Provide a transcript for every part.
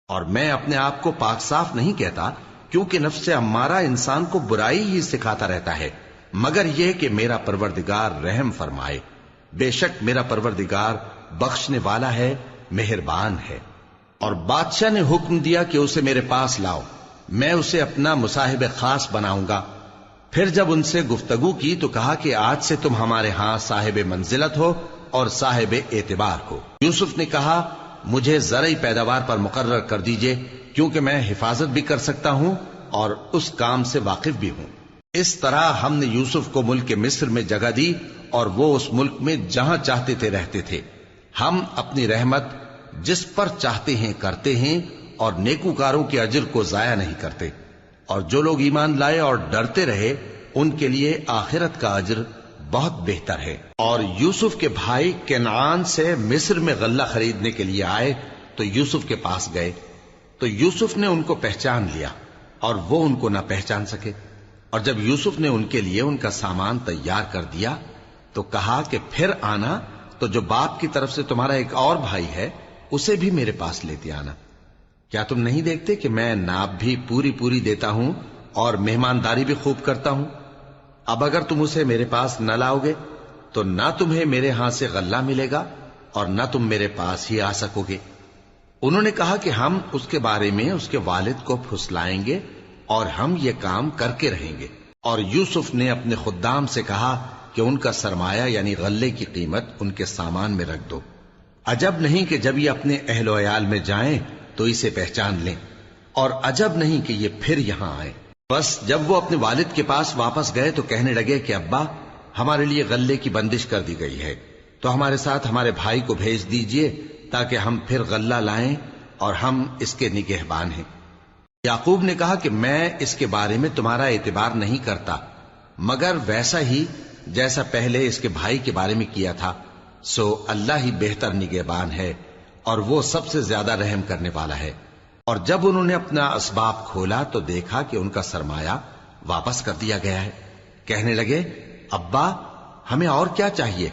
اور میں اپنے آپ کو پاک صاف نہیں کہتا، کیونکہ نفس امارہ انسان کو برائی ہی سکھاتا رہتا ہے، مگر یہ کہ میرا پروردگار رحم فرمائے۔ بے شک میرا پروردگار بخشنے والا ہے، مہربان ہے۔ اور بادشاہ نے حکم دیا کہ اسے میرے پاس لاؤ، میں اسے اپنا مصاحب خاص بناؤں گا۔ پھر جب ان سے گفتگو کی تو کہا کہ آج سے تم ہمارے ہاں صاحب منزلت ہو اور صاحب اعتبار ہو۔ یوسف نے کہا مجھے زرعی پیداوار پر مقرر کر دیجئے، کیونکہ میں حفاظت بھی کر سکتا ہوں اور اس کام سے واقف بھی ہوں۔ اس طرح ہم نے یوسف کو ملک مصر میں جگہ دی اور وہ اس ملک میں جہاں چاہتے تھے رہتے تھے۔ ہم اپنی رحمت جس پر چاہتے ہیں کرتے ہیں اور نیکوکاروں کے اجر کو ضائع نہیں کرتے، اور جو لوگ ایمان لائے اور ڈرتے رہے ان کے لیے آخرت کا اجر بہت بہتر ہے۔ اور یوسف کے بھائی کنعان سے مصر میں غلہ خریدنے کے لیے آئے تو یوسف کے پاس گئے، تو یوسف نے ان کو پہچان لیا اور وہ ان کو نہ پہچان سکے۔ اور جب یوسف نے ان کے لیے ان کا سامان تیار کر دیا تو کہا کہ پھر آنا تو جو باپ کی طرف سے تمہارا ایک اور بھائی ہے اسے بھی میرے پاس لیتے آنا۔ کیا تم نہیں دیکھتے کہ میں ناب بھی پوری پوری دیتا ہوں اور مہمانداری بھی خوب کرتا ہوں؟ اب اگر تم اسے میرے پاس نہ لاؤ گے تو نہ تمہیں میرے ہاں سے غلہ ملے گا اور نہ تم میرے پاس ہی آ سکو گے۔ انہوں نے کہا کہ ہم اس کے بارے میں اس کے والد کو پھسلائیں گے اور ہم یہ کام کر کے رہیں گے۔ اور یوسف نے اپنے خدام سے کہا کہ ان کا سرمایہ یعنی غلے کی قیمت ان کے سامان میں رکھ دو۔ عجب نہیں کہ جب یہ اپنے اہل و عیال میں جائیں تو اسے پہچان لیں، اور عجب نہیں کہ یہ پھر یہاں آئے۔ بس جب وہ اپنے والد کے پاس واپس گئے تو کہنے لگے کہ ابا ہمارے لیے غلے کی بندش کر دی گئی ہے، تو ہمارے ساتھ ہمارے بھائی کو بھیج دیجئے تاکہ ہم پھر غلہ لائیں اور ہم اس کے نگہبان ہیں۔ یعقوب نے کہا کہ میں اس کے بارے میں تمہارا اعتبار نہیں کرتا، مگر ویسا ہی جیسا پہلے اس کے بھائی کے بارے میں کیا تھا، سو اللہ ہی بہتر نگہبان ہے اور وہ سب سے زیادہ رحم کرنے والا ہے۔ اور جب انہوں نے اپنا اسباب کھولا تو دیکھا کہ ان کا سرمایہ واپس کر دیا گیا ہے۔ کہنے لگے ابا ہمیں اور کیا چاہیے؟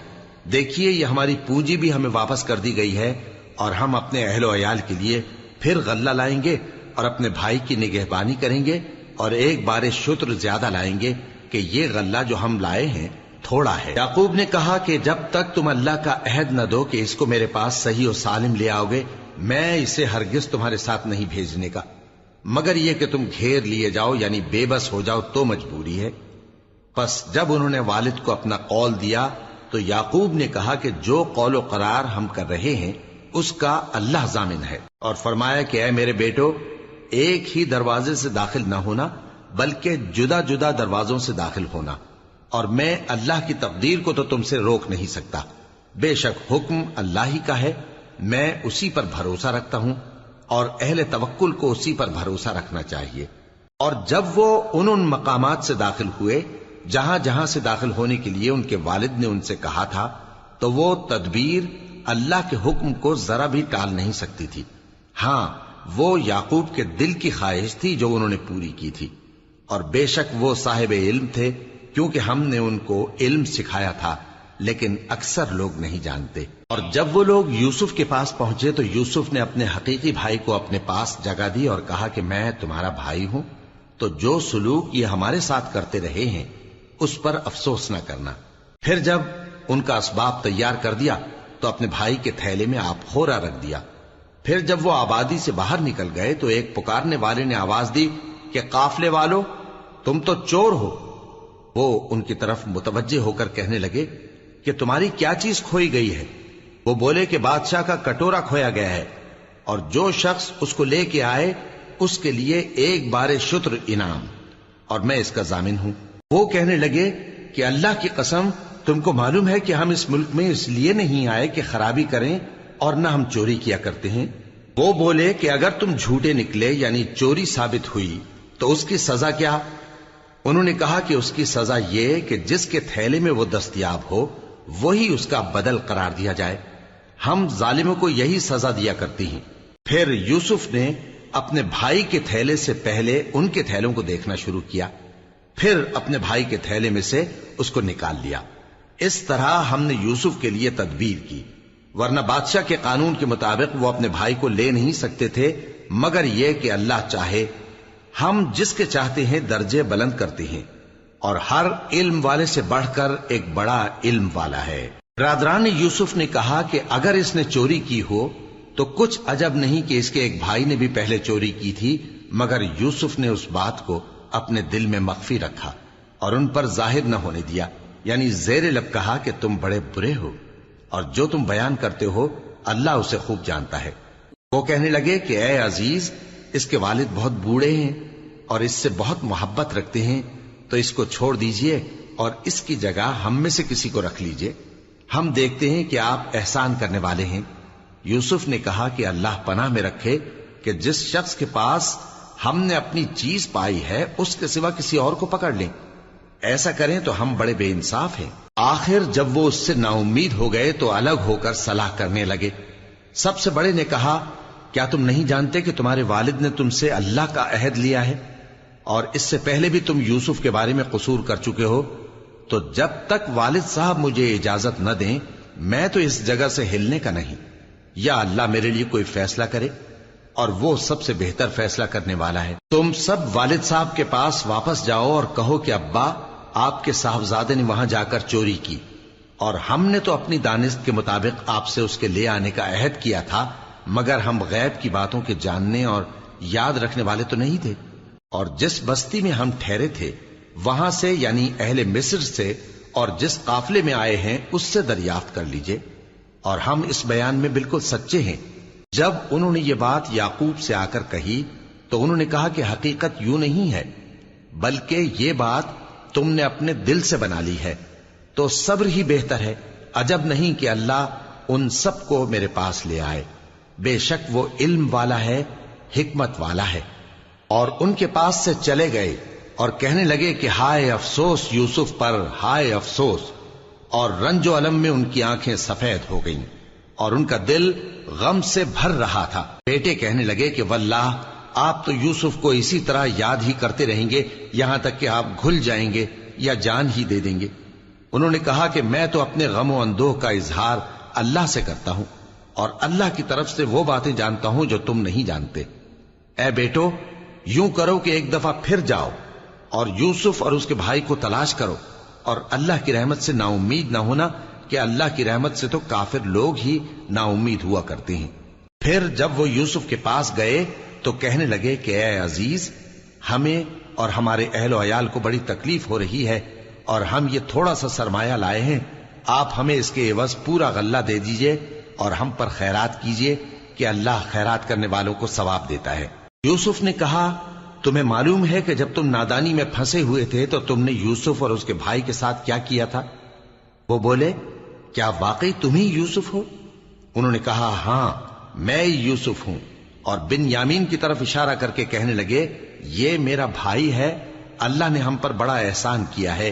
دیکھیے یہ ہماری پونجی بھی ہمیں واپس کر دی گئی ہے، اور ہم اپنے اہل و عیال کے لیے پھر غلہ لائیں گے اور اپنے بھائی کی نگہبانی کریں گے، اور ایک بار شتر زیادہ لائیں گے کہ یہ غلہ جو ہم لائے ہیں تھوڑا ہے۔ یعقوب نے کہا کہ جب تک تم اللہ کا عہد نہ دو کہ اس کو میرے پاس صحیح و سالم لے آؤ گے، میں اسے ہرگز تمہارے ساتھ نہیں بھیجنے کا، مگر یہ کہ تم گھیر لیے جاؤ یعنی بے بس ہو جاؤ تو مجبوری ہے۔ پس جب انہوں نے والد کو اپنا قول دیا تو یعقوب نے کہا کہ جو قول و قرار ہم کر رہے ہیں اس کا اللہ ضامن ہے، اور فرمایا کہ اے میرے بیٹو ایک ہی دروازے سے داخل نہ ہونا بلکہ جدا جدا دروازوں سے داخل ہونا، اور میں اللہ کی تقدیر کو تو تم سے روک نہیں سکتا، بے شک حکم اللہ ہی کا ہے، میں اسی پر بھروسہ رکھتا ہوں، اور اہل توکل کو اسی پر بھروسہ رکھنا چاہیے۔ اور جب وہ ان مقامات سے داخل ہوئے جہاں جہاں سے داخل ہونے کے لیے ان کے والد نے ان سے کہا تھا، تو وہ تدبیر اللہ کے حکم کو ذرا بھی ٹال نہیں سکتی تھی۔ ہاں وہ یعقوب کے دل کی خواہش تھی جو انہوں نے پوری کی تھی، اور بے شک وہ صاحب علم تھے، کیونکہ ہم نے ان کو علم سکھایا تھا، لیکن اکثر لوگ نہیں جانتے۔ اور جب وہ لوگ یوسف کے پاس پہنچے تو یوسف نے اپنے حقیقی بھائی کو اپنے پاس جگہ دی اور کہا کہ میں تمہارا بھائی ہوں، تو جو سلوک یہ ہمارے ساتھ کرتے رہے ہیں اس پر افسوس نہ کرنا۔ پھر جب ان کا اسباب تیار کر دیا تو اپنے بھائی کے تھیلے میں آپ خورا رکھ دیا۔ پھر جب وہ آبادی سے باہر نکل گئے تو ایک پکارنے والے نے آواز دی کہ قافلے والو تم تو چور ہو۔ وہ ان کی طرف متوجہ ہو کر کہنے لگے کہ تمہاری کیا چیز کھوئی گئی ہے؟ وہ بولے کہ بادشاہ کا کٹورا کھویا گیا ہے، اور جو شخص اس کو لے کے آئے اس کے لیے ایک بار شتر انعام، اور میں اس کا ضامن ہوں۔ وہ کہنے لگے کہ اللہ کی قسم تم کو معلوم ہے کہ ہم اس ملک میں اس لیے نہیں آئے کہ خرابی کریں اور نہ ہم چوری کیا کرتے ہیں۔ وہ بولے کہ اگر تم جھوٹے نکلے یعنی چوری ثابت ہوئی تو اس کی سزا کیا؟ انہوں نے کہا کہ اس کی سزا یہ کہ جس کے تھیلے میں وہ دستیاب ہو وہی اس کا بدل قرار دیا جائے، ہم ظالموں کو یہی سزا دیا کرتی ہیں۔ پھر یوسف نے اپنے بھائی کے تھیلے سے پہلے ان کے تھیلوں کو دیکھنا شروع کیا، پھر اپنے بھائی کے تھیلے میں سے اس کو نکال لیا۔ اس طرح ہم نے یوسف کے لیے تدبیر کی، ورنہ بادشاہ کے قانون کے مطابق وہ اپنے بھائی کو لے نہیں سکتے تھے مگر یہ کہ اللہ چاہے ہم جس کے چاہتے ہیں درجے بلند کرتے ہیں، اور ہر علم والے سے بڑھ کر ایک بڑا علم والا ہے۔ برادران یوسف نے کہا کہ اگر اس نے چوری کی ہو تو کچھ عجب نہیں کہ اس کے ایک بھائی نے بھی پہلے چوری کی تھی، مگر یوسف نے اس بات کو اپنے دل میں مخفی رکھا اور ان پر ظاہر نہ ہونے دیا، یعنی زیر لب کہا کہ تم بڑے برے ہو اور جو تم بیان کرتے ہو اللہ اسے خوب جانتا ہے۔ وہ کہنے لگے کہ اے عزیز، اس کے والد بہت بوڑھے ہیں اور اس سے بہت محبت رکھتے ہیں، تو اس کو چھوڑ دیجئے اور اس کی جگہ ہم میں سے کسی کو رکھ لیجئے، ہم دیکھتے ہیں کہ آپ احسان کرنے والے ہیں۔ یوسف نے کہا کہ اللہ پناہ میں رکھے کہ جس شخص کے پاس ہم نے اپنی چیز پائی ہے اس کے سوا کسی اور کو پکڑ لیں، ایسا کریں تو ہم بڑے بے انصاف ہیں۔ آخر جب وہ اس سے نا امید ہو گئے تو الگ ہو کر صلاح کرنے لگے۔ سب سے بڑے نے کہا، کیا تم نہیں جانتے کہ تمہارے والد نے تم سے اللہ کا عہد لیا ہے اور اس سے پہلے بھی تم یوسف کے بارے میں قصور کر چکے ہو؟ تو جب تک والد صاحب مجھے اجازت نہ دیں میں تو اس جگہ سے ہلنے کا نہیں، یا اللہ میرے لیے کوئی فیصلہ کرے، اور وہ سب سے بہتر فیصلہ کرنے والا ہے۔ تم سب والد صاحب کے پاس واپس جاؤ اور کہو کہ ابا، آپ کے صاحبزادے نے وہاں جا کر چوری کی، اور ہم نے تو اپنی دانست کے مطابق آپ سے اس کے لے آنے کا عہد کیا تھا، مگر ہم غیب کی باتوں کے جاننے اور یاد رکھنے والے تو نہیں تھے، اور جس بستی میں ہم ٹھہرے تھے وہاں سے، یعنی اہل مصر سے، اور جس قافلے میں آئے ہیں اس سے دریافت کر لیجئے، اور ہم اس بیان میں بالکل سچے ہیں۔ جب انہوں نے یہ بات یعقوب سے آ کر کہی تو انہوں نے کہا کہ حقیقت یوں نہیں ہے، بلکہ یہ بات تم نے اپنے دل سے بنا لی ہے، تو صبر ہی بہتر ہے۔ عجب نہیں کہ اللہ ان سب کو میرے پاس لے آئے، بے شک وہ علم والا ہے، حکمت والا ہے۔ اور ان کے پاس سے چلے گئے اور کہنے لگے کہ ہائے افسوس یوسف پر، ہائے افسوس، اور رنج و الم میں ان کی آنکھیں سفید ہو گئیں اور ان کا دل غم سے بھر رہا تھا۔ بیٹے کہنے لگے کہ واللہ آپ تو یوسف کو اسی طرح یاد ہی کرتے رہیں گے یہاں تک کہ آپ گھل جائیں گے یا جان ہی دے دیں گے۔ انہوں نے کہا کہ میں تو اپنے غم و اندوہ کا اظہار اللہ سے کرتا ہوں، اور اللہ کی طرف سے وہ باتیں جانتا ہوں جو تم نہیں جانتے۔ اے بیٹو، یوں کرو کہ ایک دفعہ پھر جاؤ اور یوسف اور اس کے بھائی کو تلاش کرو، اور اللہ کی رحمت سے نا امید نہ ہونا کہ اللہ کی رحمت سے تو کافر لوگ ہی نا امید ہوا کرتے ہیں۔ پھر جب وہ یوسف کے پاس گئے تو کہنے لگے کہ اے عزیز، ہمیں اور ہمارے اہل و عیال کو بڑی تکلیف ہو رہی ہے، اور ہم یہ تھوڑا سا سرمایہ لائے ہیں، آپ ہمیں اس کے عوض پورا غلہ دے دیجئے اور ہم پر خیرات کیجئے کہ اللہ خیرات کرنے والوں کو ثواب دیتا ہے۔ یوسف نے کہا، تمہیں معلوم ہے کہ جب تم نادانی میں پھنسے ہوئے تھے تو تم نے یوسف اور اس کے بھائی کے ساتھ کیا کیا تھا؟ وہ بولے، کیا واقعی تم ہی یوسف ہو؟ انہوں نے کہا، ہاں میں یوسف ہوں، اور بن یامین کی طرف اشارہ کر کے کہنے لگے، یہ میرا بھائی ہے، اللہ نے ہم پر بڑا احسان کیا ہے۔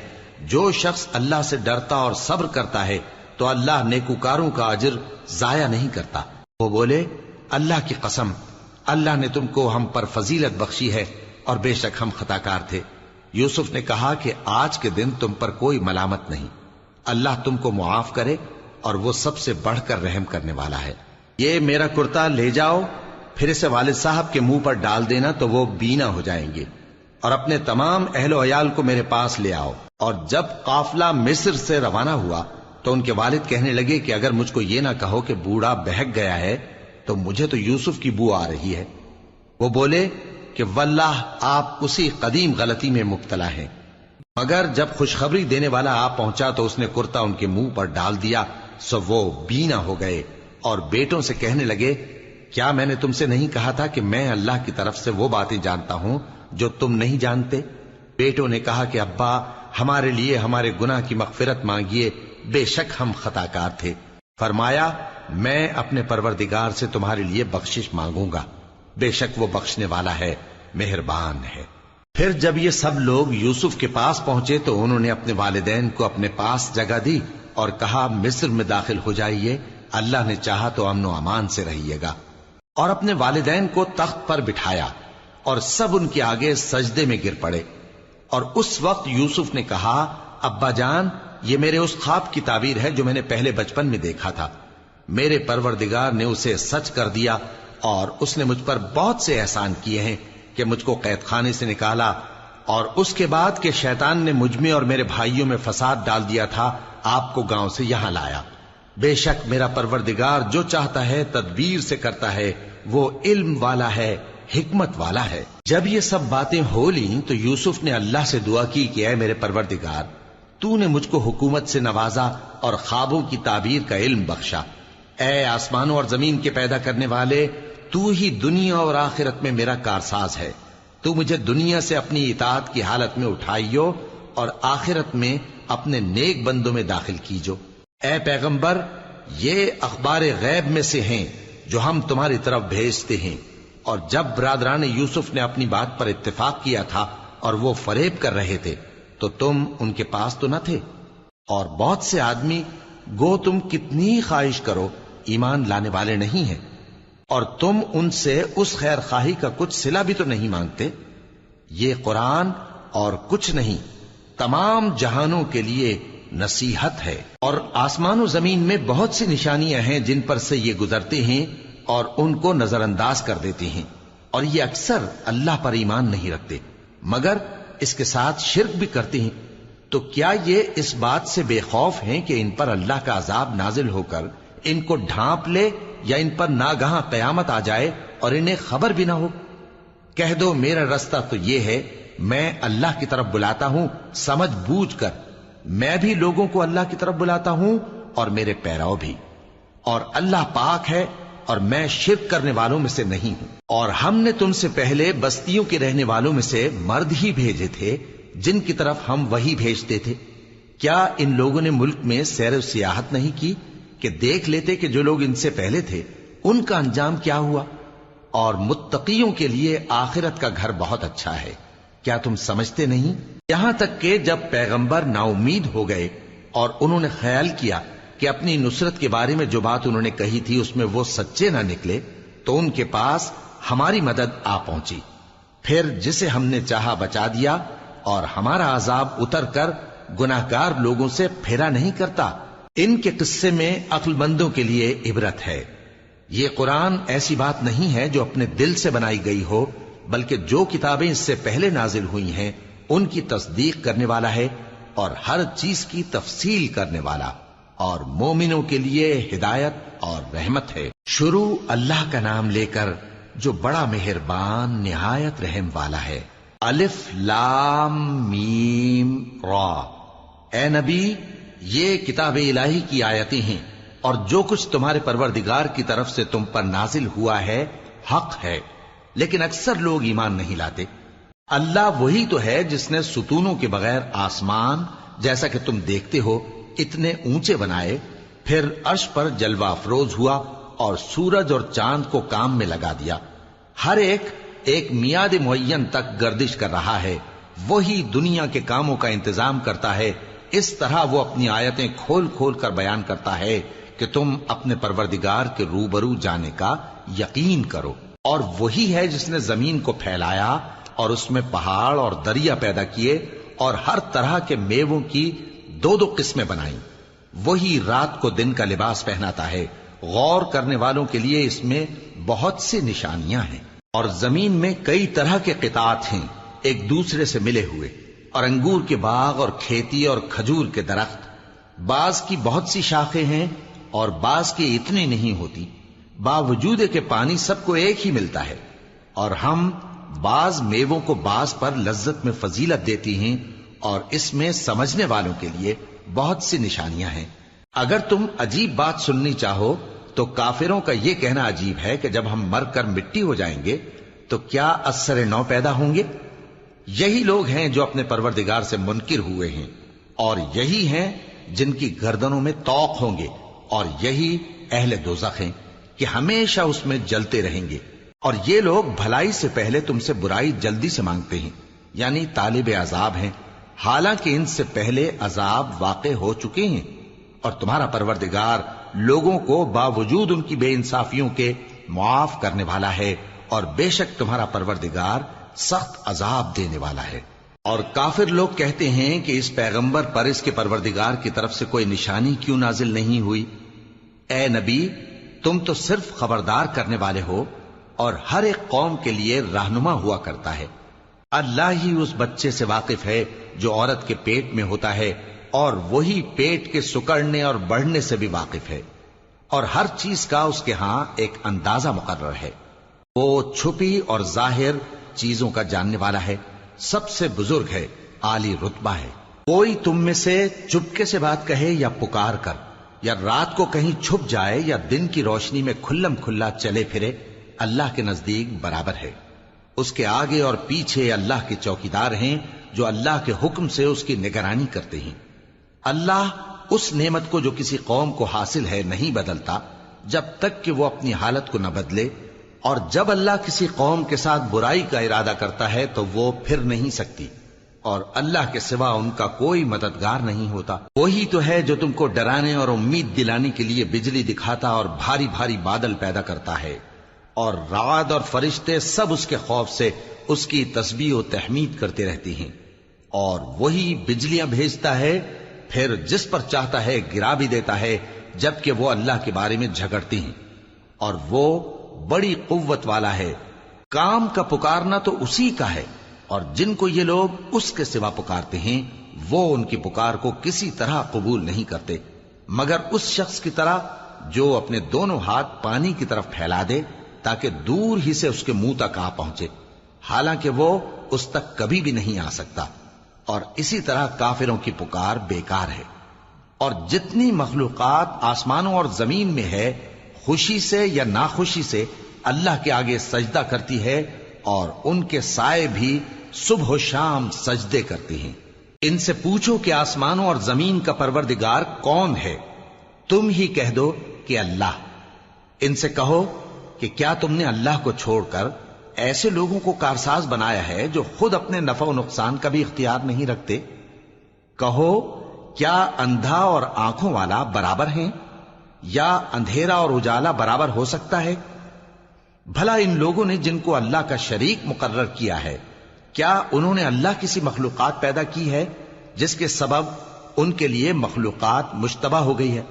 جو شخص اللہ سے ڈرتا اور صبر کرتا ہے تو اللہ نیکوکاروں کا اجر ضائع نہیں کرتا۔ وہ بولے، اللہ کی قسم، اللہ نے تم کو ہم پر فضیلت بخشی ہے اور بے شک ہم خطاکار تھے۔ یوسف نے کہا کہ آج کے دن تم پر کوئی ملامت نہیں، اللہ تم کو معاف کرے، اور وہ سب سے بڑھ کر رحم کرنے والا ہے۔ یہ میرا کرتا لے جاؤ، پھر اسے والد صاحب کے منہ پر ڈال دینا تو وہ بینا ہو جائیں گے، اور اپنے تمام اہل و عیال کو میرے پاس لے آؤ۔ اور جب قافلہ مصر سے روانہ ہوا تو ان کے والد کہنے لگے کہ اگر مجھ کو یہ نہ کہو کہ بوڑھا بہک گیا ہے تو مجھے تو یوسف کی بو آ رہی ہے۔ وہ بولے کہ واللہ آپ اسی قدیم غلطی میں مبتلا ہیں۔ مگر جب خوشخبری دینے والا آپ پہنچا تو اس نے کرتا ان کے منہ پر ڈال دیا، سو وہ بینا ہو گئے، اور بیٹوں سے کہنے لگے، کیا میں نے تم سے نہیں کہا تھا کہ میں اللہ کی طرف سے وہ باتیں جانتا ہوں جو تم نہیں جانتے؟ بیٹوں نے کہا کہ ابا، ہمارے لیے ہمارے گناہ کی مغفرت مانگیے، بے شک ہم خطاکار تھے۔ فرمایا، میں اپنے پروردگار سے تمہارے لیے بخشش مانگوں گا، بے شک وہ بخشنے والا ہے، مہربان ہے۔ پھر جب یہ سب لوگ یوسف کے پاس پہنچے تو انہوں نے اپنے والدین کو اپنے پاس جگہ دی اور کہا، مصر میں داخل ہو جائیے، اللہ نے چاہا تو امن و امان سے رہیے گا۔ اور اپنے والدین کو تخت پر بٹھایا اور سب ان کے آگے سجدے میں گر پڑے۔ اور اس وقت یوسف نے کہا، ابا جان، یہ میرے اس خواب کی تعبیر ہے جو میں نے پہلے بچپن میں دیکھا تھا، میرے پروردگار نے اسے سچ کر دیا اور اس نے مجھ پر بہت سے احسان کیے ہیں کہ مجھ کو قید خانے سے نکالا، اور اس کے بعد کہ شیطان نے مجھ میں اور میرے بھائیوں میں فساد ڈال دیا تھا، آپ کو گاؤں سے یہاں لایا۔ بے شک میرا پروردگار جو چاہتا ہے تدبیر سے کرتا ہے، وہ علم والا ہے، حکمت والا ہے۔ جب یہ سب باتیں ہو لیں تو یوسف نے اللہ سے دعا کی کہ اے میرے پروردگار، تو نے مجھ کو حکومت سے نوازا اور خوابوں کی تعبیر کا علم بخشا۔ اے آسمانوں اور زمین کے پیدا کرنے والے، تو ہی دنیا اور آخرت میں میرا کارساز ہے۔ تو مجھے دنیا سے اپنی اطاعت کی حالت میں اٹھائیو اور آخرت میں اپنے نیک بندوں میں داخل کیجو۔ اے پیغمبر، یہ اخبار غیب میں سے ہیں جو ہم تمہاری طرف بھیجتے ہیں۔ اور جب برادران یوسف نے اپنی بات پر اتفاق کیا تھا اور وہ فریب کر رہے تھے تو تم ان کے پاس تو نہ تھے، اور بہت سے آدمی گو تم کتنی خواہش کرو ایمان لانے والے نہیں ہیں، اور تم ان سے اس خیر خواہی کا کچھ صلہ بھی تو نہیں مانگتے۔ یہ قرآن اور کچھ نہیں تمام جہانوں کے لیے نصیحت ہے، اور آسمان و زمین میں بہت سی نشانیاں ہیں جن پر سے یہ گزرتے ہیں اور ان کو نظر انداز کر دیتے ہیں، اور یہ اکثر اللہ پر ایمان نہیں رکھتے مگر اس کے ساتھ شرک بھی کرتے ہیں۔ تو کیا یہ اس بات سے بے خوف ہیں کہ ان پر اللہ کا عذاب نازل ہو کر ان کو ڈھانپ لے، یا ان پر ناگہاں قیامت آ جائے اور انہیں خبر بھی نہ ہو؟ کہہ دو میرا رستہ تو یہ ہے، میں اللہ کی طرف بلاتا ہوں سمجھ بوجھ کر، میں بھی لوگوں کو اللہ کی طرف بلاتا ہوں اور میرے پیراؤ بھی، اور اللہ پاک ہے اور میں شرک کرنے والوں میں سے نہیں ہوں۔ اور ہم نے تم سے پہلے بستیوں کے رہنے والوں میں سے مرد ہی بھیجے تھے جن کی طرف ہم وہی بھیجتے تھے۔ کیا ان لوگوں نے ملک میں سیر و سیاحت نہیں کی کہ دیکھ لیتے کہ جو لوگ ان سے پہلے تھے ان کا انجام کیا ہوا؟ اور متقیوں کے لیے آخرت کا گھر بہت اچھا ہے، کیا تم سمجھتے نہیں؟ یہاں تک کہ جب پیغمبر نا امید ہو گئے اور انہوں نے خیال کیا کہ اپنی نصرت کے بارے میں جو بات انہوں نے کہی تھی اس میں وہ سچے نہ نکلے، تو ان کے پاس ہماری مدد آ پہنچی، پھر جسے ہم نے چاہا بچا دیا، اور ہمارا عذاب اتر کر گناہگار لوگوں سے پھیرا نہیں کرتا۔ ان کے قصے میں عقل مندوں کے لیے عبرت ہے۔ یہ قرآن ایسی بات نہیں ہے جو اپنے دل سے بنائی گئی ہو، بلکہ جو کتابیں اس سے پہلے نازل ہوئی ہیں ان کی تصدیق کرنے والا ہے اور ہر چیز کی تفصیل کرنے والا، اور مومنوں کے لیے ہدایت اور رحمت ہے۔ شروع اللہ کا نام لے کر جو بڑا مہربان نہایت رحم والا ہے۔ الف لام میم را۔ اے نبی، یہ کتاب الہی کی آیتیں ہیں، اور جو کچھ تمہارے پروردگار کی طرف سے تم پر نازل ہوا ہے حق ہے، لیکن اکثر لوگ ایمان نہیں لاتے۔ اللہ وہی تو ہے جس نے ستونوں کے بغیر آسمان جیسا کہ تم دیکھتے ہو اتنے اونچے بنائے، پھر عرش پر جلوہ افروز ہوا اور سورج اور چاند کو کام میں لگا دیا، ہر ایک میعاد معین تک گردش کر رہا ہے۔ وہی دنیا کے کاموں کا انتظام کرتا ہے، اس طرح وہ اپنی آیتیں کھول کھول کر بیان کرتا ہے کہ تم اپنے پروردگار کے روبرو جانے کا یقین کرو۔ اور وہی ہے جس نے زمین کو پھیلایا اور اس میں پہاڑ اور دریا پیدا کیے اور ہر طرح کے میووں کی دو دو قسمیں بنائیں۔ وہی رات کو دن کا لباس پہناتا ہے۔ غور کرنے والوں کے لیے اس میں بہت سی نشانیاں ہیں۔ اور زمین میں کئی طرح کے قطعات ہیں ایک دوسرے سے ملے ہوئے، اور انگور کے باغ اور کھیتی اور کھجور کے درخت، بعض کی بہت سی شاخیں ہیں اور بعض کی اتنی نہیں ہوتی، باوجود کہ پانی سب کو ایک ہی ملتا ہے۔ اور ہم بعض میووں کو بعض پر لذت میں فضیلت دیتی ہیں، اور اس میں سمجھنے والوں کے لیے بہت سی نشانیاں ہیں۔ اگر تم عجیب بات سننی چاہو تو کافروں کا یہ کہنا عجیب ہے کہ جب ہم مر کر مٹی ہو جائیں گے تو کیا از سر نو پیدا ہوں گے؟ یہی لوگ ہیں جو اپنے پروردگار سے منکر ہوئے ہیں، اور یہی ہیں جن کی گردنوں میں طوق ہوں گے، اور یہی اہل دوزخ ہیں کہ ہمیشہ اس میں جلتے رہیں گے۔ اور یہ لوگ بھلائی سے پہلے تم سے برائی جلدی سے مانگتے ہیں، یعنی طالب عذاب ہیں، حالانکہ ان سے پہلے عذاب واقع ہو چکے ہیں۔ اور تمہارا پروردگار لوگوں کو باوجود ان کی بے انصافیوں کے معاف کرنے والا ہے، اور بے شک تمہارا پروردگار سخت عذاب دینے والا ہے۔ اور کافر لوگ کہتے ہیں کہ اس پیغمبر پر اس کے پروردگار کی طرف سے کوئی نشانی کیوں نازل نہیں ہوئی؟ اے نبی، تم تو صرف خبردار کرنے والے ہو، اور ہر ایک قوم کے لیے رہنما ہوا کرتا ہے۔ اللہ ہی اس بچے سے واقف ہے جو عورت کے پیٹ میں ہوتا ہے، اور وہی پیٹ کے سکڑنے اور بڑھنے سے بھی واقف ہے، اور ہر چیز کا اس کے ہاں ایک اندازہ مقرر ہے۔ وہ چھپی اور ظاہر چیزوں کا جاننے والا ہے، سب سے بزرگ ہے، عالی رتبہ ہے۔ کوئی تم میں سے چپکے سے بات کہے یا پکار کر، یا رات کو کہیں چھپ جائے یا دن کی روشنی میں کھلم کھلا چلے پھرے، اللہ کے نزدیک برابر ہے۔ اس کے آگے اور پیچھے اللہ کے چوکیدار ہیں جو اللہ کے حکم سے اس کی نگرانی کرتے ہیں۔ اللہ اس نعمت کو جو کسی قوم کو حاصل ہے نہیں بدلتا جب تک کہ وہ اپنی حالت کو نہ بدلے، اور جب اللہ کسی قوم کے ساتھ برائی کا ارادہ کرتا ہے تو وہ پھر نہیں سکتی، اور اللہ کے سوا ان کا کوئی مددگار نہیں ہوتا۔ وہی تو ہے جو تم کو ڈرانے اور امید دلانے کے لیے بجلی دکھاتا اور بھاری بھاری بادل پیدا کرتا ہے، اور رعد اور فرشتے سب اس کے خوف سے اس کی تسبیح و تحمید کرتے رہتے ہیں۔ اور وہی بجلیاں بھیجتا ہے، پھر جس پر چاہتا ہے گرا بھی دیتا ہے، جبکہ وہ اللہ کے بارے میں جھگڑتے ہیں، اور وہ بڑی قوت والا ہے۔ کام کا پکارنا تو اسی کا ہے، اور جن کو یہ لوگ اس کے سوا پکارتے ہیں وہ ان کی پکار کو کسی طرح قبول نہیں کرتے، مگر اس شخص کی طرح جو اپنے دونوں ہاتھ پانی کی طرف پھیلا دے تاکہ دور ہی سے اس کے منہ تک آ پہنچے، حالانکہ وہ اس تک کبھی بھی نہیں آ سکتا۔ اور اسی طرح کافروں کی پکار بیکار ہے۔ اور جتنی مخلوقات آسمانوں اور زمین میں ہے، خوشی سے یا ناخوشی سے اللہ کے آگے سجدہ کرتی ہے، اور ان کے سائے بھی صبح و شام سجدے کرتے ہیں۔ ان سے پوچھو کہ آسمانوں اور زمین کا پروردگار کون ہے؟ تم ہی کہہ دو کہ اللہ۔ ان سے کہو کہ کیا تم نے اللہ کو چھوڑ کر ایسے لوگوں کو کارساز بنایا ہے جو خود اپنے نفع و نقصان کا بھی اختیار نہیں رکھتے؟ کہو کیا اندھا اور آنکھوں والا برابر ہیں، یا اندھیرا اور اجالا برابر ہو سکتا ہے؟ بھلا ان لوگوں نے جن کو اللہ کا شریک مقرر کیا ہے، کیا انہوں نے اللہ کسی مخلوقات پیدا کی ہے جس کے سبب ان کے لیے مخلوقات مشتبہ ہو گئی ہے؟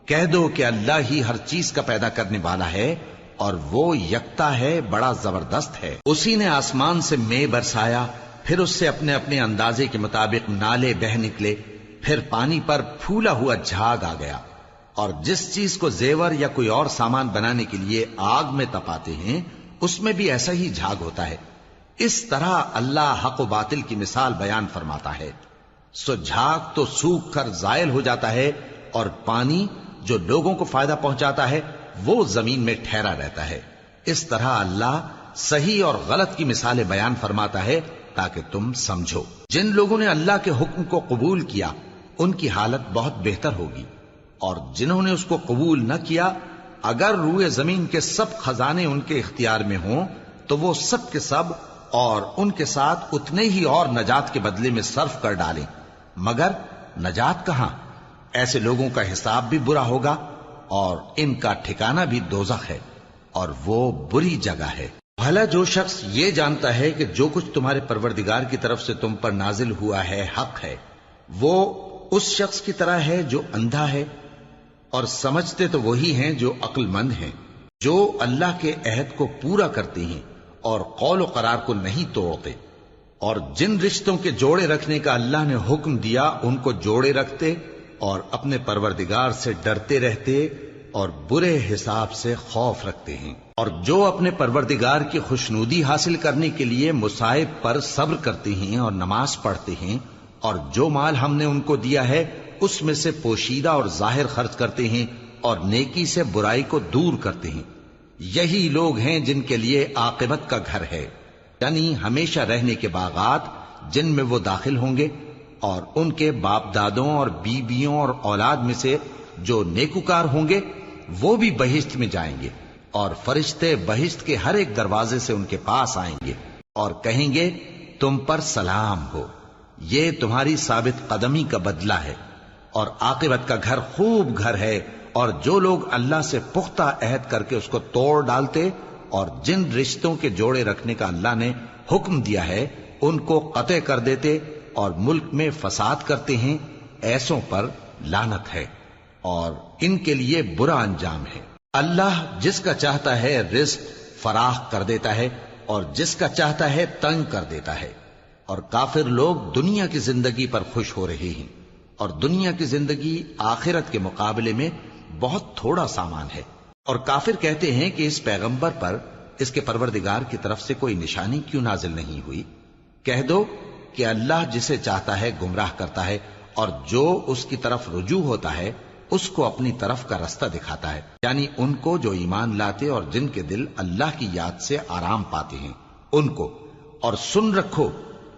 کہہ دو کہ اللہ ہی ہر چیز کا پیدا کرنے والا ہے، اور وہ یکتا ہے، بڑا زبردست ہے۔ اسی نے آسمان سے مے برسایا، پھر اس سے اپنے اپنے اندازے کے مطابق نالے بہ نکلے، پھر پانی پر پھولا ہوا جھاگ آ گیا۔ اور جس چیز کو زیور یا کوئی اور سامان بنانے کے لیے آگ میں تپاتے ہیں اس میں بھی ایسا ہی جھاگ ہوتا ہے۔ اس طرح اللہ حق و باطل کی مثال بیان فرماتا ہے۔ سو جھاگ تو سوکھ کر زائل ہو جاتا ہے، اور پانی جو لوگوں کو فائدہ پہنچاتا ہے وہ زمین میں ٹھہرا رہتا ہے۔ اس طرح اللہ صحیح اور غلط کی مثالیں بیان فرماتا ہے تاکہ تم سمجھو۔ جن لوگوں نے اللہ کے حکم کو قبول کیا ان کی حالت بہت بہتر ہوگی، اور جنہوں نے اس کو قبول نہ کیا، اگر روئے زمین کے سب خزانے ان کے اختیار میں ہوں تو وہ سب کے سب اور ان کے ساتھ اتنے ہی اور نجات کے بدلے میں صرف کر ڈالیں، مگر نجات کہاں؟ ایسے لوگوں کا حساب بھی برا ہوگا، اور ان کا ٹھکانہ بھی دوزخ ہے، اور وہ بری جگہ ہے۔ بھلا جو شخص یہ جانتا ہے کہ جو کچھ تمہارے پروردگار کی طرف سے تم پر نازل ہوا ہے حق ہے، وہ اس شخص کی طرح ہے جو اندھا ہے؟ اور سمجھتے تو وہی ہیں جو عقل مند ہیں، جو اللہ کے عہد کو پورا کرتے ہیں اور قول و قرار کو نہیں توڑتے، اور جن رشتوں کے جوڑے رکھنے کا اللہ نے حکم دیا ان کو جوڑے رکھتے، اور اپنے پروردگار سے ڈرتے رہتے اور برے حساب سے خوف رکھتے ہیں۔ اور جو اپنے پروردگار کی خوشنودی حاصل کرنے کے لیے مصائب پر صبر کرتے ہیں اور نماز پڑھتے ہیں، اور جو مال ہم نے ان کو دیا ہے اس میں سے پوشیدہ اور ظاہر خرچ کرتے ہیں، اور نیکی سے برائی کو دور کرتے ہیں، یہی لوگ ہیں جن کے لیے عاقبت کا گھر ہے، یعنی ہمیشہ رہنے کے باغات جن میں وہ داخل ہوں گے، اور ان کے باپ دادوں اور بیویوں اور اولاد میں سے جو نیکوکار ہوں گے وہ بھی بہشت میں جائیں گے، اور فرشتے بہشت کے ہر ایک دروازے سے ان کے پاس آئیں گے اور کہیں گے تم پر سلام ہو، یہ تمہاری ثابت قدمی کا بدلہ ہے، اور عاقبت کا گھر خوب گھر ہے۔ اور جو لوگ اللہ سے پختہ عہد کر کے اس کو توڑ ڈالتے اور جن رشتوں کے جوڑے رکھنے کا اللہ نے حکم دیا ہے ان کو قطع کر دیتے اور ملک میں فساد کرتے ہیں، ایسوں پر لعنت ہے اور ان کے لیے برا انجام ہے۔ اللہ جس کا چاہتا ہے رزق فراخ کر دیتا ہے اور جس کا چاہتا ہے تنگ کر دیتا ہے۔ اور کافر لوگ دنیا کی زندگی پر خوش ہو رہے ہیں، اور دنیا کی زندگی آخرت کے مقابلے میں بہت تھوڑا سامان ہے۔ اور کافر کہتے ہیں کہ اس پیغمبر پر اس کے پروردگار کی طرف سے کوئی نشانی کیوں نازل نہیں ہوئی؟ کہہ دو کہ اللہ جسے چاہتا ہے گمراہ کرتا ہے، اور جو اس کی طرف رجوع ہوتا ہے اس کو اپنی طرف کا رستہ دکھاتا ہے، یعنی ان کو جو ایمان لاتے اور جن کے دل اللہ کی یاد سے آرام پاتے ہیں ان کو۔ اور سن رکھو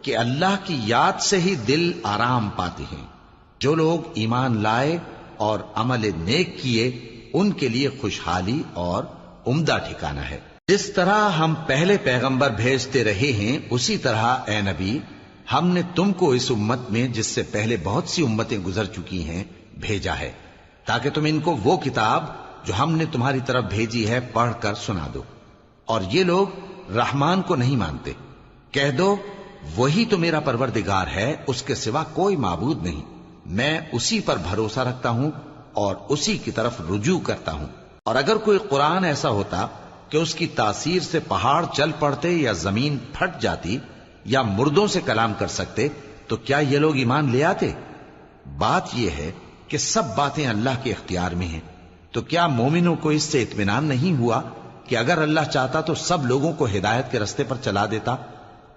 کہ اللہ کی یاد سے ہی دل آرام پاتے ہیں۔ جو لوگ ایمان لائے اور عمل نیک کیے ان کے لیے خوشحالی اور عمدہ ٹھکانہ ہے۔ جس طرح ہم پہلے پیغمبر بھیجتے رہے ہیں اسی طرح اے نبی ہم نے تم کو اس امت میں جس سے پہلے بہت سی امتیں گزر چکی ہیں بھیجا ہے، تاکہ تم ان کو وہ کتاب جو ہم نے تمہاری طرف بھیجی ہے پڑھ کر سنا دو۔ اور یہ لوگ رحمان کو نہیں مانتے۔ کہہ دو وہی تو میرا پروردگار ہے، اس کے سوا کوئی معبود نہیں، میں اسی پر بھروسہ رکھتا ہوں اور اسی کی طرف رجوع کرتا ہوں۔ اور اگر کوئی قرآن ایسا ہوتا کہ اس کی تاثیر سے پہاڑ چل پڑتے یا زمین پھٹ جاتی یا مردوں سے کلام کر سکتے تو کیا یہ لوگ ایمان لے آتے؟ بات یہ ہے کہ سب باتیں اللہ کے اختیار میں ہیں، تو کیا مومنوں کو اس سے اطمینان نہیں ہوا کہ اگر اللہ چاہتا تو سب لوگوں کو ہدایت کے رستے پر چلا دیتا؟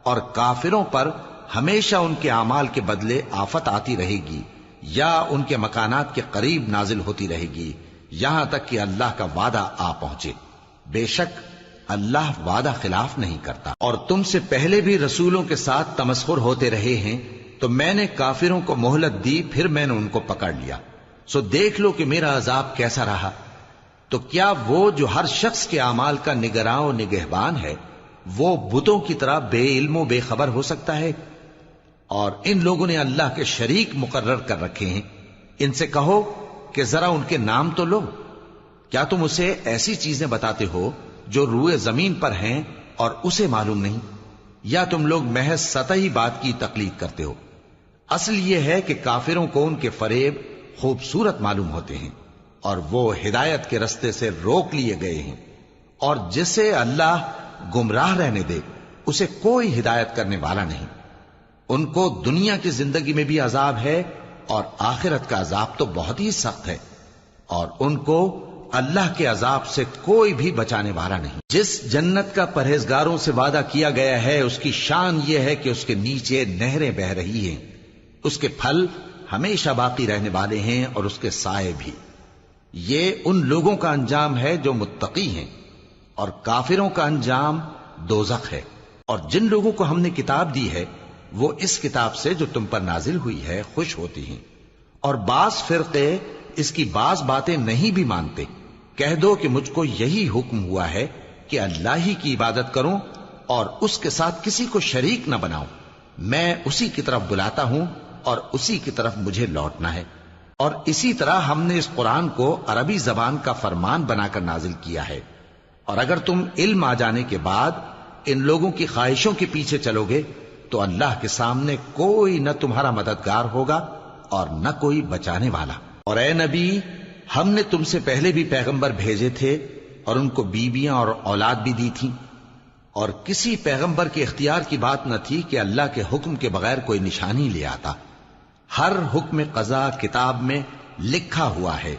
اور کافروں پر ہمیشہ ان کے اعمال کے بدلے آفت آتی رہے گی یا ان کے مکانات کے قریب نازل ہوتی رہے گی یہاں تک کہ اللہ کا وعدہ آ پہنچے۔ بے شک اللہ وعدہ خلاف نہیں کرتا۔ اور تم سے پہلے بھی رسولوں کے ساتھ تمسخر ہوتے رہے ہیں، تو میں نے کافروں کو مہلت دی، پھر میں نے ان کو پکڑ لیا، سو دیکھ لو کہ میرا عذاب کیسا رہا۔ تو کیا وہ جو ہر شخص کے اعمال کا نگراں و نگہبان ہے وہ بتوں کی طرح بے علم و بے خبر ہو سکتا ہے؟ اور ان لوگوں نے اللہ کے شریک مقرر کر رکھے ہیں۔ ان سے کہو کہ ذرا ان کے نام تو لو۔ کیا تم اسے ایسی چیزیں بتاتے ہو جو روئے زمین پر ہیں اور اسے معلوم نہیں؟ یا تم لوگ محض سطحی بات کی تقلید کرتے ہو؟ اصل یہ ہے کہ کافروں کو ان کے فریب خوبصورت معلوم ہوتے ہیں اور وہ ہدایت کے رستے سے روک لیے گئے ہیں، اور جسے اللہ گمراہ رہنے دے اسے کوئی ہدایت کرنے والا نہیں۔ ان کو دنیا کی زندگی میں بھی عذاب ہے اور آخرت کا عذاب تو بہت ہی سخت ہے، اور ان کو اللہ کے عذاب سے کوئی بھی بچانے والا نہیں۔ جس جنت کا پرہیزگاروں سے وعدہ کیا گیا ہے اس کی شان یہ ہے کہ اس کے نیچے نہریں بہ رہی ہیں، اس کے پھل ہمیشہ باقی رہنے والے ہیں اور اس کے سائے بھی۔ یہ ان لوگوں کا انجام ہے جو متقی ہیں، اور کافروں کا انجام دوزخ ہے۔ اور جن لوگوں کو ہم نے کتاب دی ہے وہ اس کتاب سے جو تم پر نازل ہوئی ہے خوش ہوتی ہیں، اور بعض فرقے اس کی بعض باتیں نہیں بھی مانتے۔ کہہ دو کہ مجھ کو یہی حکم ہوا ہے کہ اللہ ہی کی عبادت کروں اور اس کے ساتھ کسی کو شریک نہ بناؤں۔ میں اسی کی طرف بلاتا ہوں اور اسی کی طرف مجھے لوٹنا ہے۔ اور اسی طرح ہم نے اس قرآن کو عربی زبان کا فرمان بنا کر نازل کیا ہے۔ اور اگر تم علم آ جانے کے بعد ان لوگوں کی خواہشوں کے پیچھے چلو گے تو اللہ کے سامنے کوئی نہ تمہارا مددگار ہوگا اور نہ کوئی بچانے والا۔ اور اے نبی ہم نے تم سے پہلے بھی پیغمبر بھیجے تھے اور ان کو بیویاں اور اولاد بھی دی تھی، اور کسی پیغمبر کے اختیار کی بات نہ تھی کہ اللہ کے حکم کے بغیر کوئی نشانی لے آتا۔ ہر حکم قضا کتاب میں لکھا ہوا ہے۔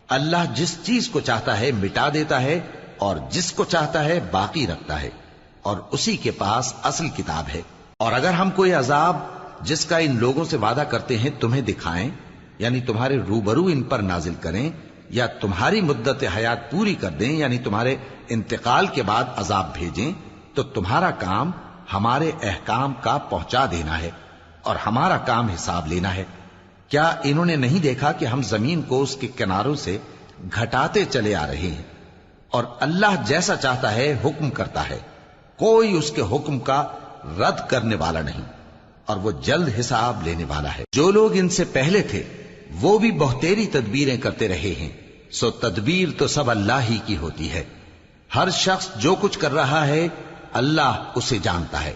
اللہ جس چیز کو چاہتا ہے مٹا دیتا ہے اور جس کو چاہتا ہے باقی رکھتا ہے، اور اسی کے پاس اصل کتاب ہے۔ اور اگر ہم کوئی عذاب جس کا ان لوگوں سے وعدہ کرتے ہیں تمہیں دکھائیں، یعنی تمہارے روبرو ان پر نازل کریں، یا تمہاری مدت حیات پوری کر دیں، یعنی تمہارے انتقال کے بعد عذاب بھیجیں، تو تمہارا کام ہمارے احکام کا پہنچا دینا ہے اور ہمارا کام حساب لینا ہے۔ کیا انہوں نے نہیں دیکھا کہ ہم زمین کو اس کے کناروں سے گھٹاتے چلے آ رہے ہیں؟ اور اللہ جیسا چاہتا ہے حکم کرتا ہے، کوئی اس کے حکم کا رد کرنے والا نہیں، اور وہ جلد حساب لینے والا ہے۔ جو لوگ ان سے پہلے تھے وہ بھی بہتیری تدبیریں کرتے رہے ہیں، سو تدبیر تو سب اللہ ہی کی ہوتی ہے۔ ہر شخص جو کچھ کر رہا ہے اللہ اسے جانتا ہے،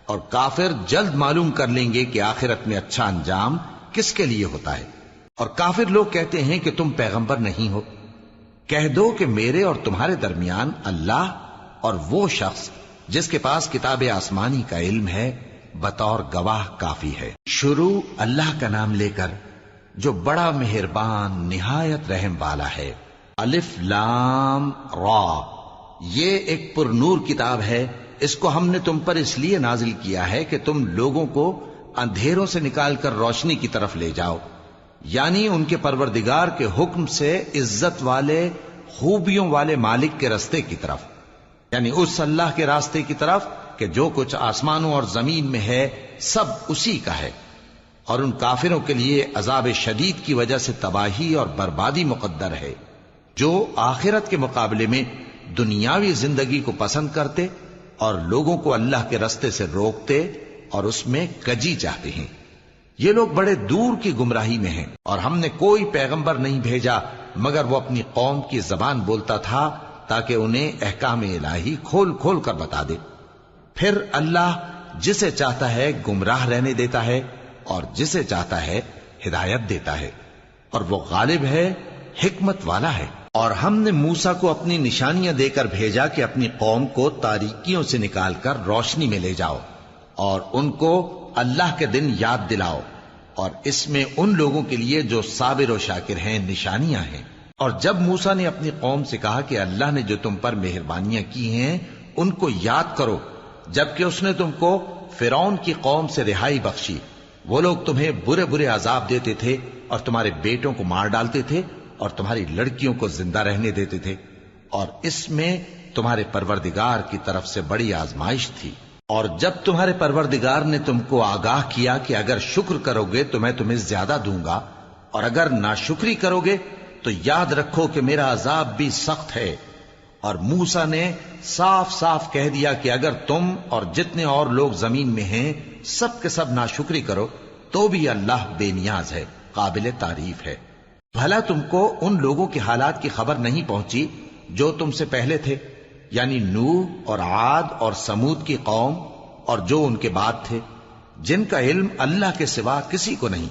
اور کافر جلد معلوم کر لیں گے کہ آخرت میں اچھا انجام کس کے لیے ہوتا ہے۔ اور کافر لوگ کہتے ہیں کہ تم پیغمبر نہیں ہو۔ کہہ دو کہ میرے اور تمہارے درمیان اللہ اور وہ شخص جس کے پاس کتاب آسمانی کا علم ہے بطور گواہ کافی ہے۔ شروع اللہ کا نام لے کر جو بڑا مہربان نہایت رحم والا ہے۔ الف لام را، یہ ایک پر نور کتاب ہے، اس کو ہم نے تم پر اس لیے نازل کیا ہے کہ تم لوگوں کو اندھیروں سے نکال کر روشنی کی طرف لے جاؤ، یعنی ان کے پروردگار کے حکم سے عزت والے خوبیوں والے مالک کے راستے کی طرف، یعنی اس اللہ کے راستے کی طرف کہ جو کچھ آسمانوں اور زمین میں ہے سب اسی کا ہے، اور ان کافروں کے لیے عذاب شدید کی وجہ سے تباہی اور بربادی مقدر ہے، جو آخرت کے مقابلے میں دنیاوی زندگی کو پسند کرتے اور لوگوں کو اللہ کے راستے سے روکتے اور اس میں کجی چاہتے ہیں۔ یہ لوگ بڑے دور کی گمراہی میں ہیں، اور ہم نے کوئی پیغمبر نہیں بھیجا مگر وہ اپنی قوم کی زبان بولتا تھا تاکہ انہیں احکام الہی کھول کھول کر بتا دے۔ پھر اللہ جسے چاہتا ہے گمراہ رہنے دیتا ہے اور جسے چاہتا ہے ہدایت دیتا ہے، اور وہ غالب ہے، حکمت والا ہے۔ اور ہم نے موسیٰ کو اپنی نشانیاں دے کر بھیجا کہ اپنی قوم کو تاریکیوں سے نکال کر روشنی میں لے جاؤ اور ان کو اللہ کے دن یاد دلاؤ، اور اس میں ان لوگوں کے لیے جو صابر و شاکر ہیں نشانیاں ہیں۔ اور جب موسیٰ نے اپنی قوم سے کہا کہ اللہ نے جو تم پر مہربانیاں کی ہیں ان کو یاد کرو، جبکہ اس نے تم کو فرعون کی قوم سے رہائی بخشی، وہ لوگ تمہیں برے برے عذاب دیتے تھے اور تمہارے بیٹوں کو مار ڈالتے تھے اور تمہاری لڑکیوں کو زندہ رہنے دیتے تھے، اور اس میں تمہارے پروردگار کی طرف سے بڑی آزمائش تھی۔ اور جب تمہارے پروردگار نے تم کو آگاہ کیا کہ اگر شکر کرو گے تو میں تمہیں زیادہ دوں گا، اور اگر ناشکری کرو گے تو یاد رکھو کہ میرا عذاب بھی سخت ہے۔ اور موسیٰ نے صاف صاف کہہ دیا کہ اگر تم اور جتنے اور لوگ زمین میں ہیں سب کے سب ناشکری کرو تو بھی اللہ بے نیاز ہے، قابل تعریف ہے۔ بھلا تم کو ان لوگوں کے حالات کی خبر نہیں پہنچی جو تم سے پہلے تھے، یعنی نوح اور عاد اور سمود کی قوم اور جو ان کے بعد تھے، جن کا علم اللہ کے سوا کسی کو نہیں۔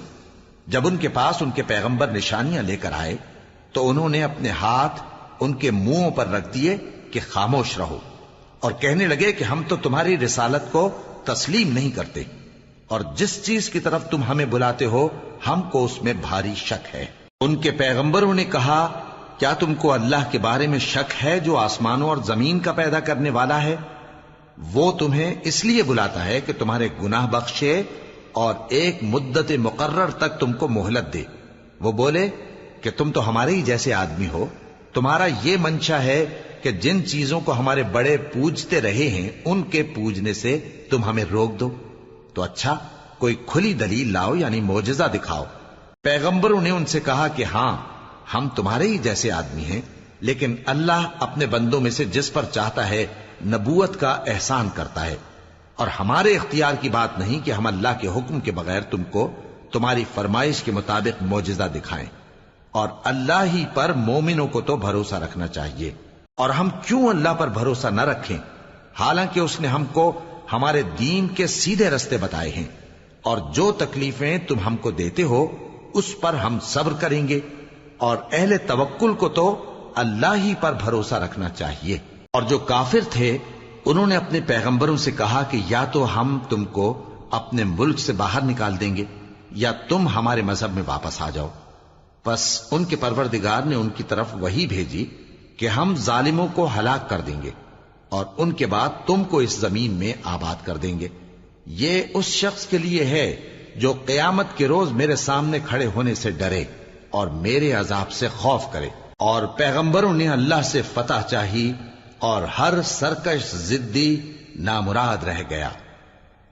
جب ان کے پاس ان کے پیغمبر نشانیاں لے کر آئے تو انہوں نے اپنے ہاتھ ان کے منہوں پر رکھ دیے کہ خاموش رہو، اور کہنے لگے کہ ہم تو تمہاری رسالت کو تسلیم نہیں کرتے، اور جس چیز کی طرف تم ہمیں بلاتے ہو ہم کو اس میں بھاری شک ہے۔ ان کے پیغمبروں نے کہا، کیا تم کو اللہ کے بارے میں شک ہے جو آسمانوں اور زمین کا پیدا کرنے والا ہے؟ وہ تمہیں اس لیے بلاتا ہے کہ تمہارے گناہ بخشے اور ایک مدت مقرر تک تم کو مہلت دے۔ وہ بولے کہ تم تو ہمارے ہی جیسے آدمی ہو، تمہارا یہ منشا ہے کہ جن چیزوں کو ہمارے بڑے پوجتے رہے ہیں ان کے پوجنے سے تم ہمیں روک دو، تو اچھا کوئی کھلی دلیل لاؤ، یعنی معجزہ دکھاؤ۔ پیغمبروں نے ان سے کہا کہ ہاں ہم تمہارے ہی جیسے آدمی ہیں، لیکن اللہ اپنے بندوں میں سے جس پر چاہتا ہے نبوت کا احسان کرتا ہے، اور ہمارے اختیار کی بات نہیں کہ ہم اللہ کے حکم کے بغیر تم کو تمہاری فرمائش کے مطابق معجزہ دکھائیں، اور اللہ ہی پر مومنوں کو تو بھروسہ رکھنا چاہیے۔ اور ہم کیوں اللہ پر بھروسہ نہ رکھیں حالانکہ اس نے ہم کو ہمارے دین کے سیدھے رستے بتائے ہیں، اور جو تکلیفیں تم ہم کو دیتے ہو اس پر ہم صبر کریں گے، اور اہل توکل کو تو اللہ ہی پر بھروسہ رکھنا چاہیے۔ اور جو کافر تھے انہوں نے اپنے پیغمبروں سے کہا کہ یا تو ہم تم کو اپنے ملک سے باہر نکال دیں گے یا تم ہمارے مذہب میں واپس آ جاؤ۔ بس ان کے پروردگار نے ان کی طرف وحی بھیجی کہ ہم ظالموں کو ہلاک کر دیں گے اور ان کے بعد تم کو اس زمین میں آباد کر دیں گے۔ یہ اس شخص کے لیے ہے جو قیامت کے روز میرے سامنے کھڑے ہونے سے ڈرے اور میرے عذاب سے خوف کرے۔ اور پیغمبروں نے اللہ سے فتح چاہی اور ہر سرکش ضدی نامراد رہ گیا۔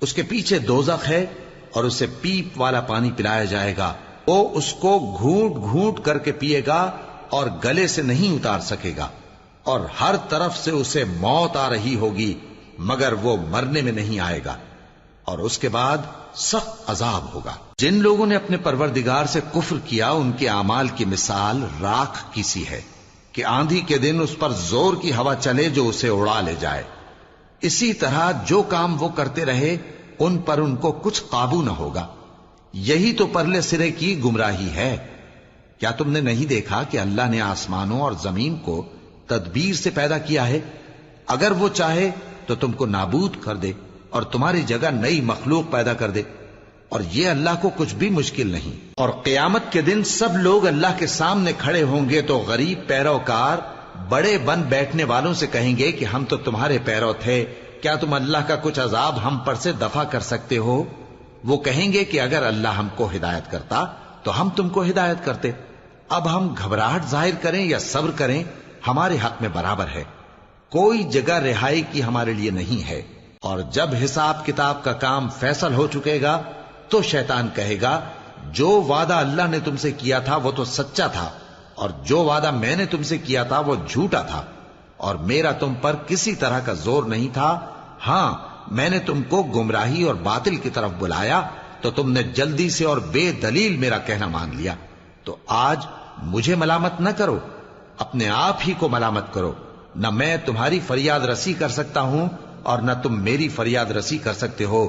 اس کے پیچھے دوزخ ہے اور اسے پیپ والا پانی پلایا جائے گا، وہ اس کو گھونٹ گھونٹ کر کے پیے گا اور گلے سے نہیں اتار سکے گا، اور ہر طرف سے اسے موت آ رہی ہوگی مگر وہ مرنے میں نہیں آئے گا، اور اس کے بعد سخت عذاب ہوگا۔ جن لوگوں نے اپنے پروردگار سے کفر کیا ان کے اعمال کی مثال راکھ کی سی ہے کہ آندھی کے دن اس پر زور کی ہوا چلے جو اسے اڑا لے جائے۔ اسی طرح جو کام وہ کرتے رہے ان پر ان کو کچھ قابو نہ ہوگا۔ یہی تو پرلے سرے کی گمراہی ہے۔ کیا تم نے نہیں دیکھا کہ اللہ نے آسمانوں اور زمین کو تدبیر سے پیدا کیا ہے، اگر وہ چاہے تو تم کو نابود کر دے اور تمہاری جگہ نئی مخلوق پیدا کر دے، اور یہ اللہ کو کچھ بھی مشکل نہیں۔ اور قیامت کے دن سب لوگ اللہ کے سامنے کھڑے ہوں گے تو غریب پیروکار بڑے بن بیٹھنے والوں سے کہیں گے کہ ہم تو تمہارے پیرو تھے، کیا تم اللہ کا کچھ عذاب ہم پر سے دفع کر سکتے ہو؟ وہ کہیں گے کہ اگر اللہ ہم کو ہدایت کرتا تو ہم تم کو ہدایت کرتے۔ اب ہم گھبراہٹ ظاہر کریں یا صبر کریں، ہمارے حق میں برابر ہے، کوئی جگہ رہائی کی ہمارے لیے نہیں ہے۔ اور جب حساب کتاب کا کام فیصل ہو چکے گا تو شیطان کہے گا جو وعدہ اللہ نے تم سے کیا تھا وہ تو سچا تھا، اور جو وعدہ میں نے تم سے کیا تھا وہ جھوٹا تھا، اور میرا تم پر کسی طرح کا زور نہیں تھا۔ ہاں، میں نے تم کو گمراہی اور باطل کی طرف بلایا تو تم نے جلدی سے اور بے دلیل میرا کہنا مان لیا، تو آج مجھے ملامت نہ کرو، اپنے آپ ہی کو ملامت کرو۔ نہ میں تمہاری فریاد رسی کر سکتا ہوں اور نہ تم میری فریاد رسی کر سکتے ہو۔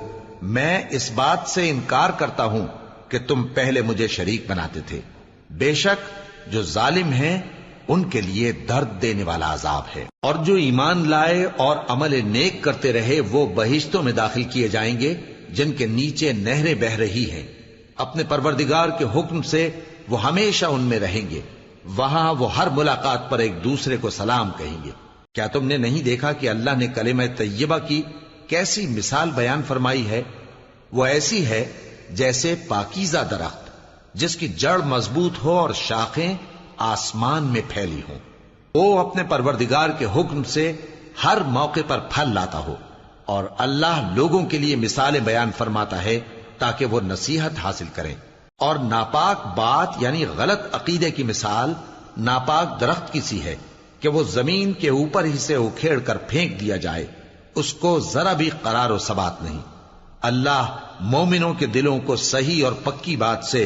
میں اس بات سے انکار کرتا ہوں کہ تم پہلے مجھے شریک بناتے تھے۔ بے شک جو ظالم ہیں ان کے لیے درد دینے والا عذاب ہے۔ اور جو ایمان لائے اور عمل نیک کرتے رہے وہ بہشتوں میں داخل کیے جائیں گے جن کے نیچے نہریں بہ رہی ہیں، اپنے پروردگار کے حکم سے وہ ہمیشہ ان میں رہیں گے، وہاں وہ ہر ملاقات پر ایک دوسرے کو سلام کہیں گے۔ کیا تم نے نہیں دیکھا کہ اللہ نے کلمہ طیبہ کی کیسی مثال بیان فرمائی ہے؟ وہ ایسی ہے جیسے پاکیزہ درخت جس کی جڑ مضبوط ہو اور شاخیں آسمان میں پھیلی ہوں، وہ اپنے پروردگار کے حکم سے ہر موقع پر پھل لاتا ہو۔ اور اللہ لوگوں کے لیے مثالیں بیان فرماتا ہے تاکہ وہ نصیحت حاصل کریں۔ اور ناپاک بات یعنی غلط عقیدے کی مثال ناپاک درخت کی سی ہے کہ وہ زمین کے اوپر ہی سے اکھیڑ کر پھینک دیا جائے، اس کو ذرا بھی قرار و ثبات نہیں۔ اللہ مومنوں کے دلوں کو صحیح اور پکی بات سے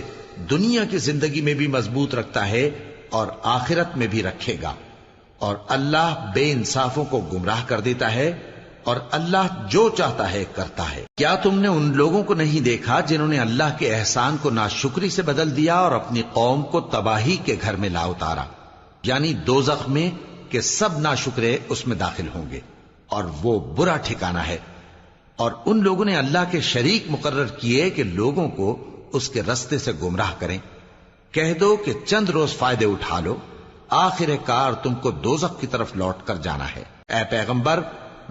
دنیا کی زندگی میں بھی مضبوط رکھتا ہے اور آخرت میں بھی رکھے گا، اور اللہ بے انصافوں کو گمراہ کر دیتا ہے، اور اللہ جو چاہتا ہے کرتا ہے۔ کیا تم نے ان لوگوں کو نہیں دیکھا جنہوں نے اللہ کے احسان کو ناشکری سے بدل دیا اور اپنی قوم کو تباہی کے گھر میں لا اتارا، یعنی دوزخ میں، کہ سب ناشکرے اس میں داخل ہوں گے اور وہ برا ٹھکانہ ہے۔ اور ان لوگوں نے اللہ کے شریک مقرر کیے کہ لوگوں کو اس کے رستے سے گمراہ کریں۔ کہہ دو کہ چند روز فائدے اٹھا لو، آخر کار تم کو دوزخ کی طرف لوٹ کر جانا ہے۔ اے پیغمبر،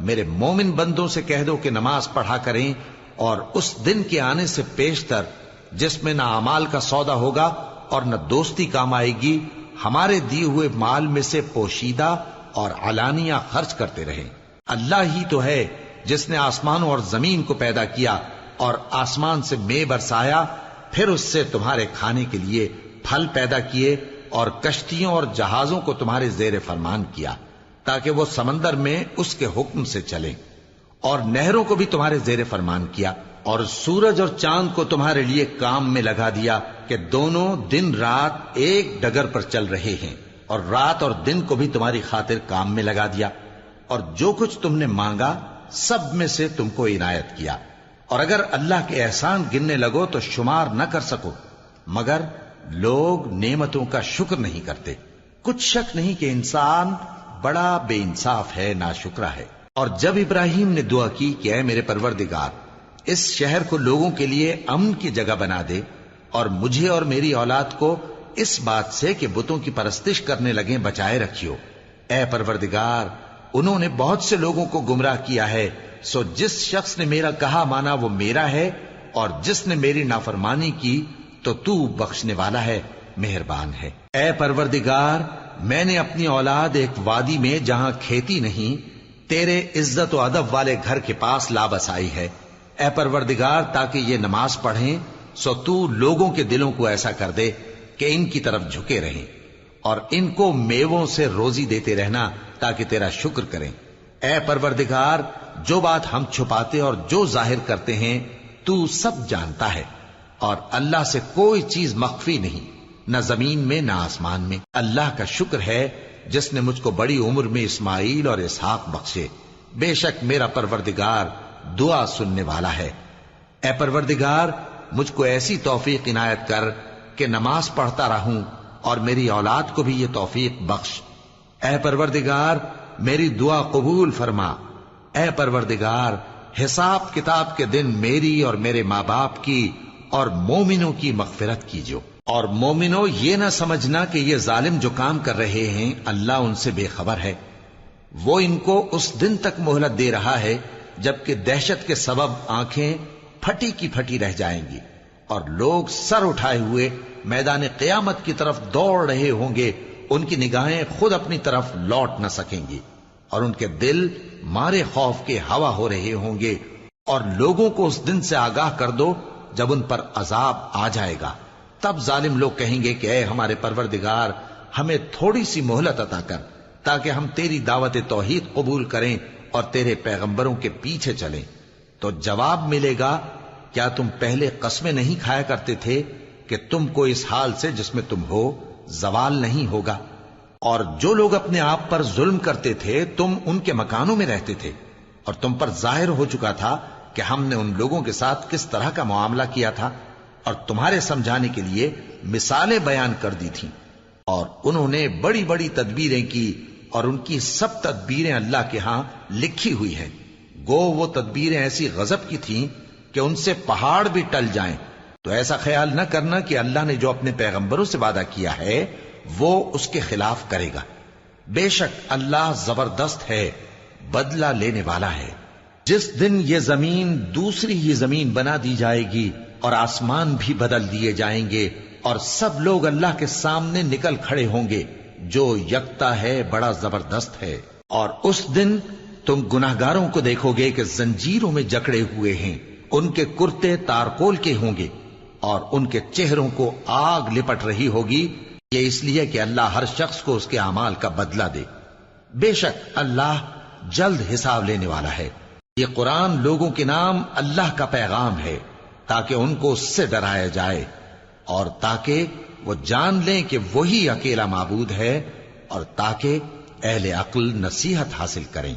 میرے مومن بندوں سے کہہ دو کہ نماز پڑھا کریں، اور اس دن کے آنے سے پیشتر جس میں نہ اعمال کا سودا ہوگا اور نہ دوستی کام آئے گی، ہمارے دیے ہوئے مال میں سے پوشیدہ اور علانیہ خرچ کرتے رہیں۔ اللہ ہی تو ہے جس نے آسمانوں اور زمین کو پیدا کیا اور آسمان سے مے برسایا، پھر اس سے تمہارے کھانے کے لیے پھل پیدا کیے اور کشتیوں اور جہازوں کو تمہارے زیر فرمان کیا تاکہ وہ سمندر میں اس کے حکم سے چلیں، اور نہروں کو بھی تمہارے زیر فرمان کیا، اور سورج اور چاند کو تمہارے لیے کام میں لگا دیا کہ دونوں دن رات ایک ڈگر پر چل رہے ہیں، اور رات اور دن کو بھی تمہاری خاطر کام میں لگا دیا، اور جو کچھ تم نے مانگا سب میں سے تم کو عنایت کیا۔ اور اگر اللہ کے احسان گننے لگو تو شمار نہ کر سکو، مگر لوگ نعمتوں کا شکر نہیں کرتے۔ کچھ شک نہیں کہ انسان بڑا بے انصاف ہے، ناشکرا ہے۔ اور جب ابراہیم نے دعا کی کہ اے میرے پروردگار، اس شہر کو لوگوں کے لیے امن کی جگہ بنا دے، اور مجھے اور میری اولاد کو اس بات سے کہ بتوں کی پرستش کرنے لگیں بچائے رکھیو۔ اے پروردگار، انہوں نے بہت سے لوگوں کو گمراہ کیا ہے، سو جس شخص نے میرا کہا مانا وہ میرا ہے، اور جس نے میری نافرمانی کی تو تو بخشنے والا ہے، مہربان ہے۔ اے پروردگار، میں نے اپنی اولاد ایک وادی میں جہاں کھیتی نہیں، تیرے عزت و ادب والے گھر کے پاس لا بسائی ہے۔ اے پروردگار، تاکہ یہ نماز پڑھیں، سو تو لوگوں کے دلوں کو ایسا کر دے کہ ان کی طرف جھکے رہیں، اور ان کو میووں سے روزی دیتے رہنا تاکہ تیرا شکر کریں۔ اے پروردگار، جو بات ہم چھپاتے اور جو ظاہر کرتے ہیں تو سب جانتا ہے، اور اللہ سے کوئی چیز مخفی نہیں، نہ زمین میں نہ آسمان میں۔ اللہ کا شکر ہے جس نے مجھ کو بڑی عمر میں اسماعیل اور اسحاق بخشے، بے شک میرا پروردگار دعا سننے والا ہے۔ اے پروردگار، مجھ کو ایسی توفیق عنایت کر کہ نماز پڑھتا رہوں، اور میری اولاد کو بھی یہ توفیق بخش اے پروردگار میری دعا قبول فرما، اے پروردگار حساب کتاب کے دن میری اور میرے ماں باپ کی اور مومنوں کی مغفرت کیجو۔ اور مومنوں یہ نہ سمجھنا کہ یہ ظالم جو کام کر رہے ہیں اللہ ان سے بے خبر ہے، وہ ان کو اس دن تک مہلت دے رہا ہے جبکہ دہشت کے سبب آنکھیں پھٹی کی پھٹی رہ جائیں گی اور لوگ سر اٹھائے ہوئے میدان قیامت کی طرف دوڑ رہے ہوں گے، ان کی نگاہیں خود اپنی طرف لوٹ نہ سکیں گی اور ان کے دل مارے خوف کے ہوا ہو رہے ہوں گے۔ اور لوگوں کو اس دن سے آگاہ کر دو جب ان پر عذاب آ جائے گا، تب ظالم لوگ کہیں گے کہ اے ہمارے پروردگار ہمیں تھوڑی سی مہلت عطا کر تاکہ ہم تیری دعوت توحید قبول کریں اور تیرے پیغمبروں کے پیچھے چلیں۔ تو جواب ملے گا کیا تم پہلے قسمیں نہیں کھایا کرتے تھے کہ تم کو اس حال سے جس میں تم ہو زوال نہیں ہوگا؟ اور جو لوگ اپنے آپ پر ظلم کرتے تھے تم ان کے مکانوں میں رہتے تھے، اور تم پر ظاہر ہو چکا تھا کہ ہم نے ان لوگوں کے ساتھ کس طرح کا معاملہ کیا تھا، اور تمہارے سمجھانے کے لیے مثالیں بیان کر دی تھیں۔ اور انہوں نے بڑی بڑی تدبیریں کی اور ان کی سب تدبیریں اللہ کے ہاں لکھی ہوئی ہیں۔ گو وہ تدبیریں ایسی غضب کی تھیں کہ ان سے پہاڑ بھی ٹل جائیں۔ تو ایسا خیال نہ کرنا کہ اللہ نے جو اپنے پیغمبروں سے وعدہ کیا ہے وہ اس کے خلاف کرے گا۔ بے شک اللہ زبردست ہے، بدلہ لینے والا ہے۔ جس دن یہ زمین دوسری ہی زمین بنا دی جائے گی اور آسمان بھی بدل دیے جائیں گے اور سب لوگ اللہ کے سامنے نکل کھڑے ہوں گے جو یکتا ہے، بڑا زبردست ہے۔ اور اس دن تم گناہگاروں کو دیکھو گے کہ زنجیروں میں جکڑے ہوئے ہیں، ان کے کرتے تارکول کے ہوں گے اور ان کے چہروں کو آگ لپٹ رہی ہوگی، یہ اس لیے کہ اللہ ہر شخص کو اس کے اعمال کا بدلہ دے۔ بے شک اللہ جلد حساب لینے والا ہے۔ یہ قرآن لوگوں کے نام اللہ کا پیغام ہے تاکہ ان کو اس سے ڈرایا جائے اور تاکہ وہ جان لیں کہ وہی اکیلا معبود ہے اور تاکہ اہل عقل نصیحت حاصل کریں۔